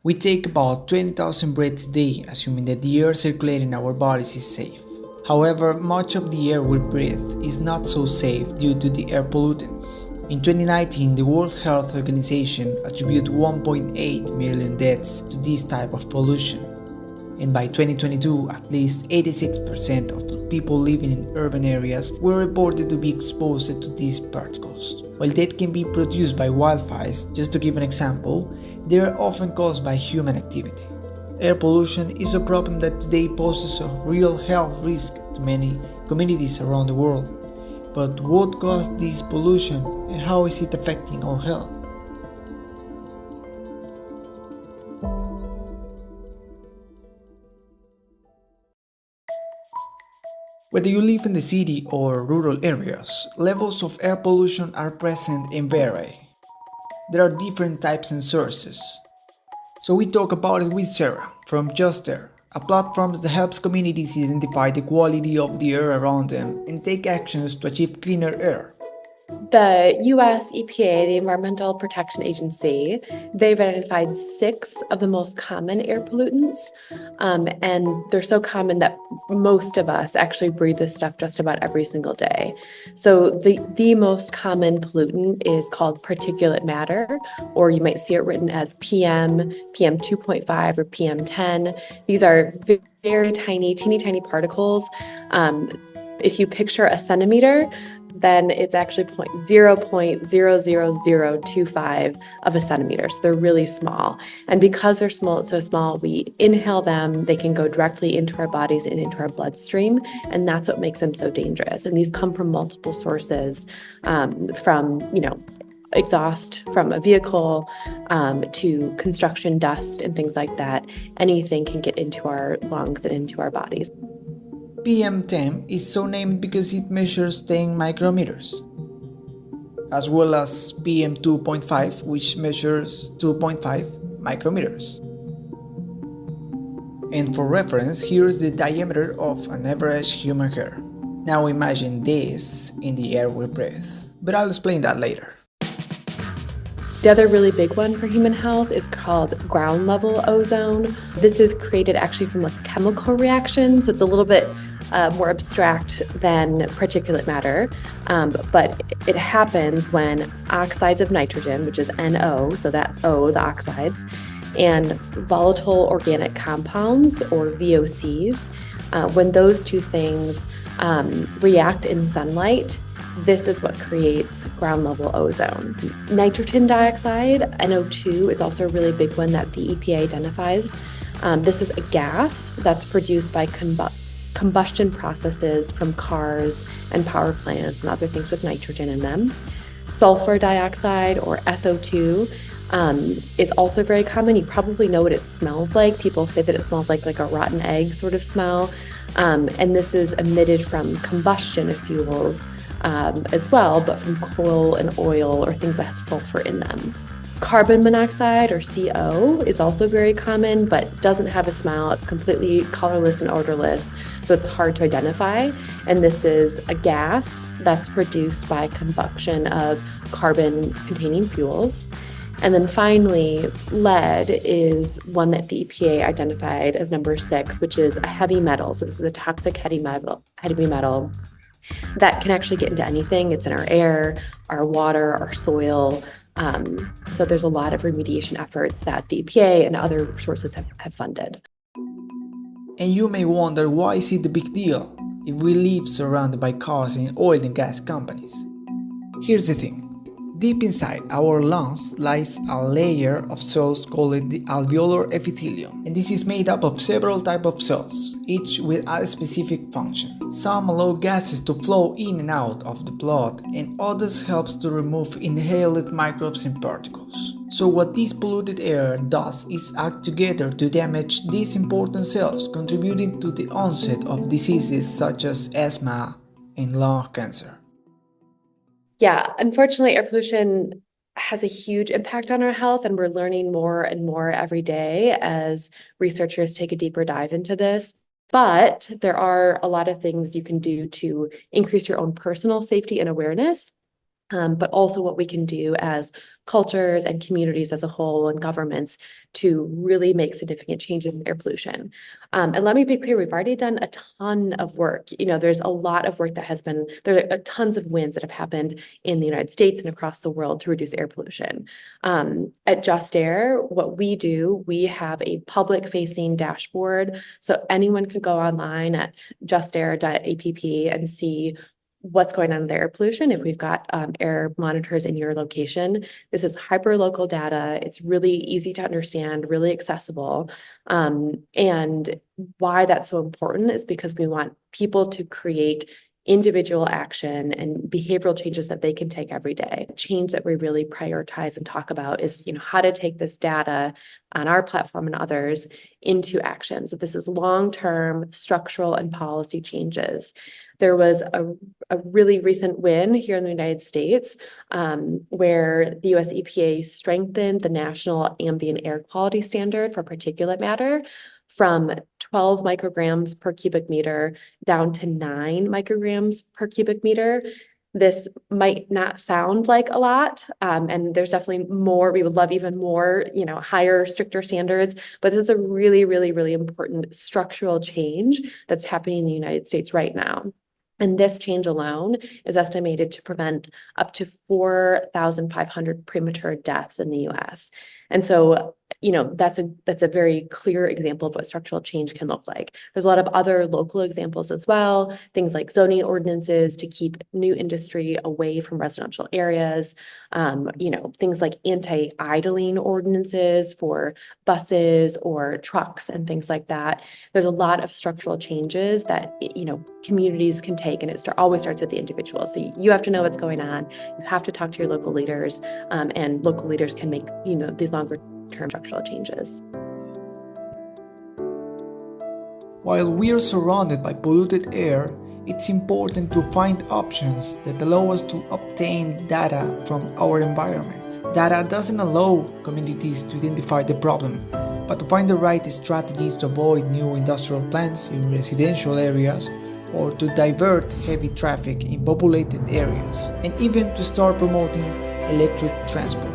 We take about 20,000 breaths a day, assuming that the air circulating in our bodies is safe. However, much of the air we breathe is not so safe due to the air pollutants. In 2019, the World Health Organization attributed 1.8 million deaths to this type of pollution. And by 2022, at least 86% of the people living in urban areas were reported to be exposed to these particles. While that can be produced by wildfires, just to give an example, they are often caused by human activity. Air pollution is a problem that today poses a real health risk to many communities around the world. But what caused this pollution and how is it affecting our health? Whether you live in the city or rural areas, levels of air pollution are present and vary. There are different types and sources. So we talk about it with Sarah from Just Air, a platform that helps communities identify the quality of the air around them and take actions to achieve cleaner air. The US EPA, the Environmental Protection Agency, they've identified 6 of the most common air pollutants. And they're so common that most of us actually breathe this stuff just about every single day. So the most common pollutant is called particulate matter, or you might see it written as PM, PM 2.5, or PM 10. These are very tiny, teeny tiny particles. If you picture a centimeter, then it's actually 0.00025 of a centimeter. So they're really small. And because they're so small, we inhale them, they can go directly into our bodies and into our bloodstream. And that's what makes them so dangerous. And these come from multiple sources, from, exhaust from a vehicle, to construction dust and things like that. Anything can get into our lungs and into our bodies. PM10 is so named because it measures 10 micrometers, as well as PM2.5, which measures 2.5 micrometers. And for reference, here's the diameter of an average human hair. Now imagine this in the air we breathe, but I'll explain that later. The other really big one for human health is called ground level ozone. This is created actually from a chemical reaction, so it's a little bit more abstract than particulate matter, but it happens when oxides of nitrogen, which is NO, so that O, the oxides, and volatile organic compounds, or VOCs, when those two things react in sunlight, this is what creates ground level ozone. Nitrogen dioxide, NO2, is also a really big one that the EPA identifies. This is a gas that's produced by combustion processes from cars and power plants and other things with nitrogen in them. Sulfur dioxide, or SO2, is also very common. You probably know what it smells like. People say that it smells like a rotten egg sort of smell. And this is emitted from combustion of fuels as well, but from coal and oil or things that have sulfur in them. Carbon monoxide, or CO, is also very common, but doesn't have a smell. It's completely colorless and odorless, so it's hard to identify. And this is a gas that's produced by combustion of carbon-containing fuels. And then finally, lead is one that the EPA identified as number 6, which is a heavy metal. So this is a toxic heavy metal that can actually get into anything. It's in our air, our water, our soil. So there's a lot of remediation efforts that the EPA and other sources have funded. And you may wonder, why is it a big deal if we live surrounded by cars and oil and gas companies? Here's the thing. Deep inside our lungs lies a layer of cells called the alveolar epithelium, and this is made up of several types of cells, each with a specific function. Some allow gases to flow in and out of the blood, and others helps to remove inhaled microbes and particles. So what this polluted air does is act together to damage these important cells, contributing to the onset of diseases such as asthma and lung cancer. Yeah, unfortunately, air pollution has a huge impact on our health, and we're learning more and more every day as researchers take a deeper dive into this. But there are a lot of things you can do to increase your own personal safety and awareness. but also what we can do as cultures and communities as a whole and governments to really make significant changes in air pollution. And let me be clear, we've already done a ton of work. There's a lot of work that has been, there are tons of wins that have happened in the United States and across the world to reduce air pollution. At Just Air, what we do, we have a public-facing dashboard, so anyone can go online at justair.app and see what's going on with air pollution if we've got air monitors in your location. This is hyper-local data. It's really easy to understand, really accessible. And why that's so important is because we want people to create individual action and behavioral changes that they can take every day. Change that we really prioritize and talk about is, how to take this data on our platform and others into action. So this is long-term structural and policy changes. There was a really recent win here in the United States where the US EPA strengthened the national ambient air quality standard for particulate matter from 12 micrograms per cubic meter down to 9 micrograms per cubic meter. This might not sound like a lot, and there's definitely more. We would love even more, higher, stricter standards, but this is a really, really, really important structural change that's happening in the United States right now. And this change alone is estimated to prevent up to 4,500 premature deaths in the US. And so, that's a very clear example of what structural change can look like. There's a lot of other local examples as well, things like zoning ordinances to keep new industry away from residential areas, things like anti-idling ordinances for buses or trucks and things like that. There's a lot of structural changes that, communities can take, and it always starts with the individual. So you have to know what's going on. You have to talk to your local leaders, and local leaders can make, these longer-term structural changes. While we are surrounded by polluted air, it's important to find options that allow us to obtain data from our environment. Data doesn't allow communities to identify the problem, but to find the right strategies to avoid new industrial plants in residential areas or to divert heavy traffic in populated areas, and even to start promoting electric transport.